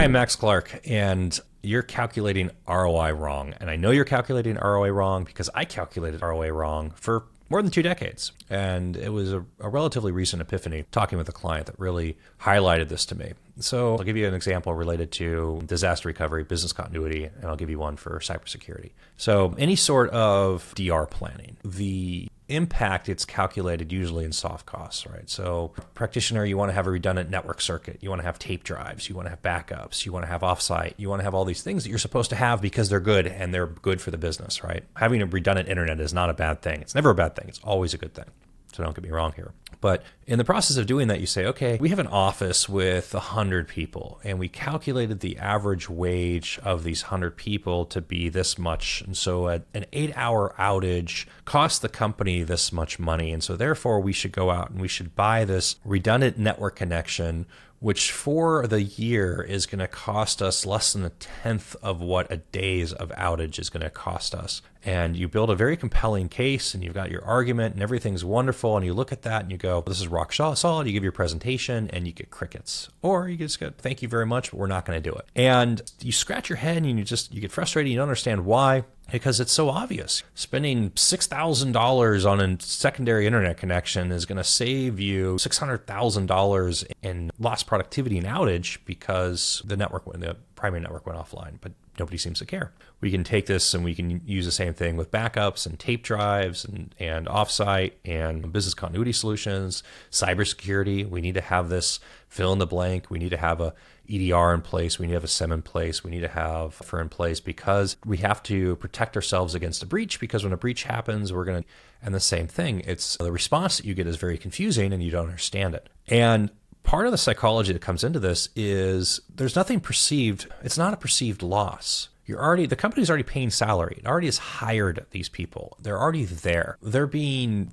I'm Max Clark, and you're calculating ROI wrong. And I know you're calculating ROI wrong because I calculated ROI wrong for more than 2 decades. And it was a relatively recent epiphany talking with a client that really highlighted this to me. So I'll give you an example related to disaster recovery, business continuity, and I'll give you one for cybersecurity. So any sort of DR planning, the impact, it's calculated usually in soft costs, right? So practitioner, you want to have a redundant network circuit. You want to have tape drives. You want to have backups. You want to have offsite. You want to have all these things that you're supposed to have because they're good and they're good for the business, right? Having a redundant internet is not a bad thing. It's never a bad thing. It's always a good thing. So don't get me wrong here. But in the process of doing that, you say, okay, we have an office with 100 people and we calculated the average wage of these 100 people to be this much. And so an 8-hour outage costs the company this much money. And so therefore we should go out and we should buy this redundant network connection, which for the year is going to cost us less than 1/10 of what a days of outage is going to cost us. And you build a very compelling case and you've got your argument and everything's wonderful. And you look at that and you go, this is rock solid. You give your presentation and you get crickets. Or you just go, thank you very much, but we're not going to do it. And you scratch your head and you get frustrated. You don't understand why. Because it's so obvious. Spending $6,000 on a secondary internet connection is going to save you $600,000 in lost productivity and outage because the primary network went offline, but nobody seems to care. We can take this and we can use the same thing with backups and tape drives and offsite and business continuity solutions, cybersecurity. We need to have this fill in the blank. We need to have a EDR in place. We need to have a SIEM in place. We need to have FIR in place because we have to protect ourselves against a breach, because when a breach happens, and the same thing, it's the response that you get is very confusing and you don't understand it. And part of the psychology that comes into this is there's nothing perceived. It's not a perceived loss. The company's already paying salary. It already has hired these people. They're already there.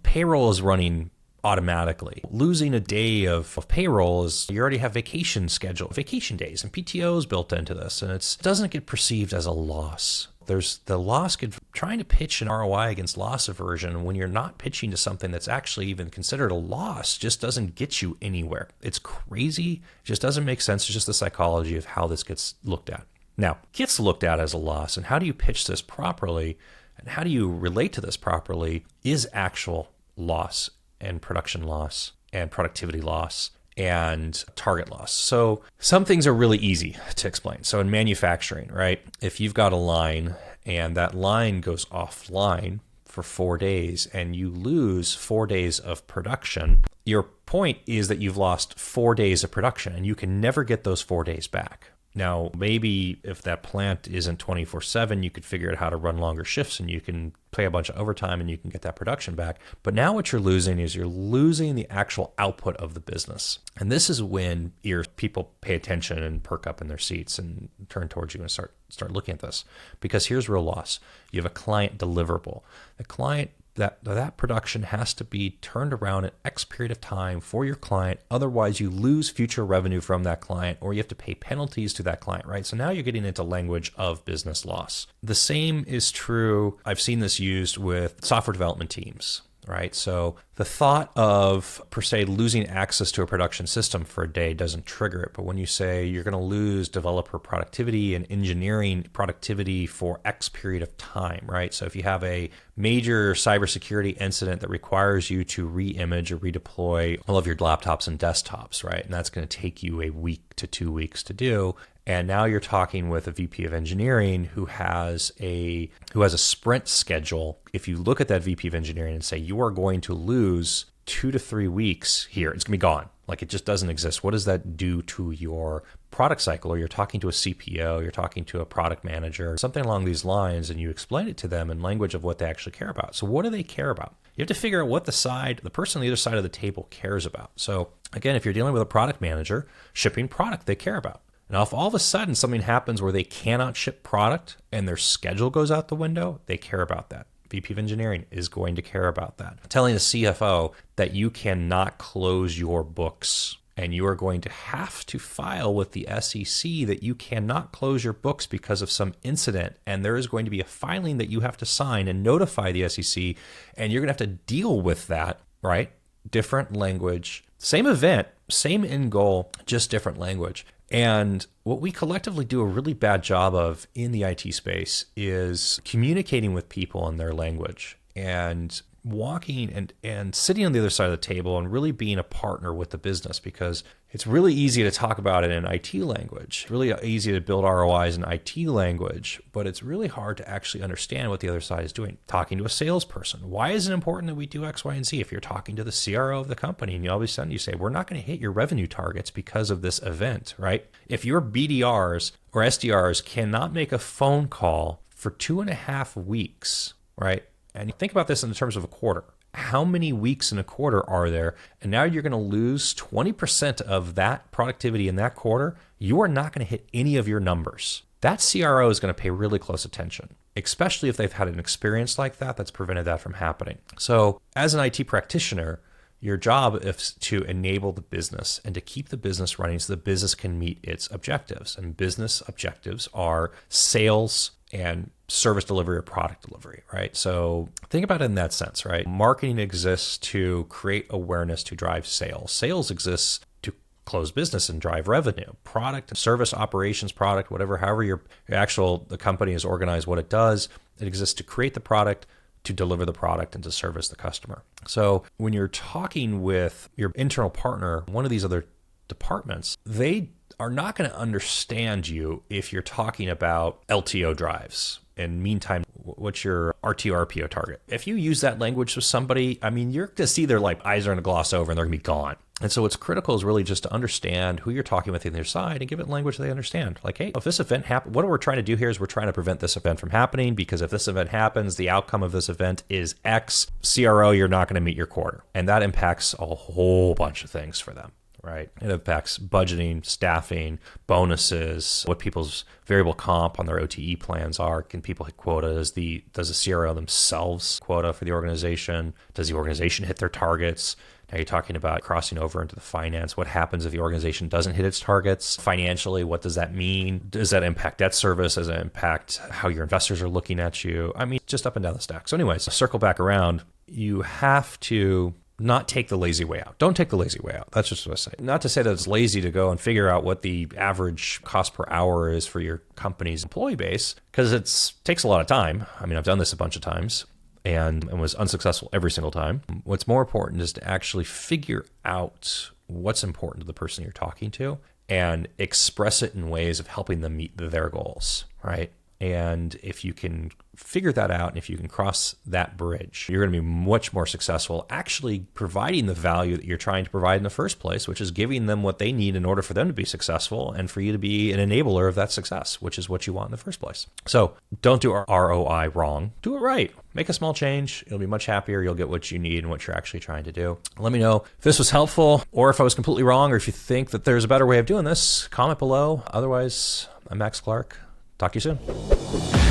Payroll is running automatically. Losing a day of payroll is, you already have vacation days and PTOs built into this, and it doesn't get perceived as a loss. There's the loss, trying to pitch an ROI against loss aversion when you're not pitching to something that's actually even considered a loss just doesn't get you anywhere. It's crazy. It just doesn't make sense. It's just the psychology of how this gets looked at. Now, it gets looked at as a loss, and how do you pitch this properly and how do you relate to this properly is actual loss and production loss and productivity loss and target loss. So some things are really easy to explain. So in manufacturing, right? If you've got a line and that line goes offline for 4 days and you lose 4 days of production, your point is that you've lost 4 days of production and you can never get those 4 days back. Now, maybe if that plant isn't 24/7, you could figure out how to run longer shifts and you can pay a bunch of overtime and you can get that production back. But now what you're losing is you're losing the actual output of the business. And this is when people pay attention and perk up in their seats and turn towards you and start looking at this. Because here's real loss. You have a client deliverable. The client that production has to be turned around in X period of time for your client. Otherwise, you lose future revenue from that client, or you have to pay penalties to that client, right? So now you're getting into language of business loss. The same is true. I've seen this used with software development teams, right? So the thought of, per se, losing access to a production system for a day doesn't trigger it. But when you say you're going to lose developer productivity and engineering productivity for X period of time, right? So if you have a major cybersecurity incident that requires you to re-image or redeploy all of your laptops and desktops, right? And that's going to take you a week to 2 weeks to do. And now you're talking with a VP of engineering who has a sprint schedule. If you look at that VP of engineering and say, you are going to lose 2 to 3 weeks here, it's going to be gone. Like, it just doesn't exist. What does that do to your product cycle? Or you're talking to a CPO, you're talking to a product manager, something along these lines, and you explain it to them in language of what they actually care about. So what do they care about? You have to figure out what the person on the other side of the table cares about. So again, if you're dealing with a product manager, shipping product they care about. Now, if all of a sudden something happens where they cannot ship product and their schedule goes out the window, they care about that. VP of engineering is going to care about that. Telling a CFO that you cannot close your books and you are going to have to file with the SEC that you cannot close your books because of some incident, and there is going to be a filing that you have to sign and notify the SEC, and you're going to have to deal with that, right? Different language, Same event, same end goal, just different language. And what we collectively do a really bad job of in the IT space is communicating with people in their language and walking and sitting on the other side of the table and really being a partner with the business, because it's really easy to talk about it in IT language. It's really easy to build ROIs in IT language, but it's really hard to actually understand what the other side is doing. Talking to a salesperson. Why is it important that we do X, Y, and Z? If you're talking to the CRO of the company and all of a sudden you say, we're not going to hit your revenue targets because of this event, right? If your BDRs or SDRs cannot make a phone call for 2.5 weeks, right? And you think about this in terms of a quarter. How many weeks in a quarter are there? And now you're going to lose 20% of that productivity in that quarter. You are not going to hit any of your numbers. That CRO is going to pay really close attention, especially if they've had an experience like that that's prevented that from happening. So as an IT practitioner, your job is to enable the business and to keep the business running so the business can meet its objectives. And business objectives are sales and service delivery or product delivery, right? So think about it in that sense, right? Marketing exists to create awareness to drive sales. Sales exists to close business and drive revenue. Product, service, operations, product, whatever, however the company is organized, what it does, it exists to create the product, to deliver the product, and to service the customer. So when you're talking with your internal partner, one of these other departments, they are not going to understand you if you're talking about LTO drives. And meantime, what's your RTO, RPO target? If you use that language with somebody, I mean, you're going to see their eyes are going to gloss over and they're going to be gone. And so what's critical is really just to understand who you're talking with on their side and give it language they understand. Like, hey, if this event happens, what we're trying to do here is we're trying to prevent this event from happening, because if this event happens, the outcome of this event is X. CRO, you're not going to meet your quarter. And that impacts a whole bunch of things for them. Right. It impacts budgeting, staffing, bonuses, what people's variable comp on their OTE plans are. Can people hit quotas? Does the CRO themselves quota for the organization? Does the organization hit their targets? Now you're talking about crossing over into the finance. What happens if the organization doesn't hit its targets? Financially, what does that mean? Does that impact debt service? Does it impact how your investors are looking at you? I mean, just up and down the stack. So anyways, circle back around. You have to not take the lazy way out. Don't take the lazy way out. That's just what I say. Not to say that it's lazy to go and figure out what the average cost per hour is for your company's employee base, because it takes a lot of time. I mean, I've done this a bunch of times and was unsuccessful every single time. What's more important is to actually figure out what's important to the person you're talking to and express it in ways of helping them meet their goals, right? And if you can figure that out, and if you can cross that bridge, you're going to be much more successful actually providing the value that you're trying to provide in the first place, which is giving them what they need in order for them to be successful and for you to be an enabler of that success, which is what you want in the first place. So don't do ROI wrong. Do it right. Make a small change. You'll be much happier. You'll get what you need and what you're actually trying to do. Let me know if this was helpful, or if I was completely wrong, or if you think that there's a better way of doing this. Comment below. Otherwise, I'm Max Clark. Talk to you soon.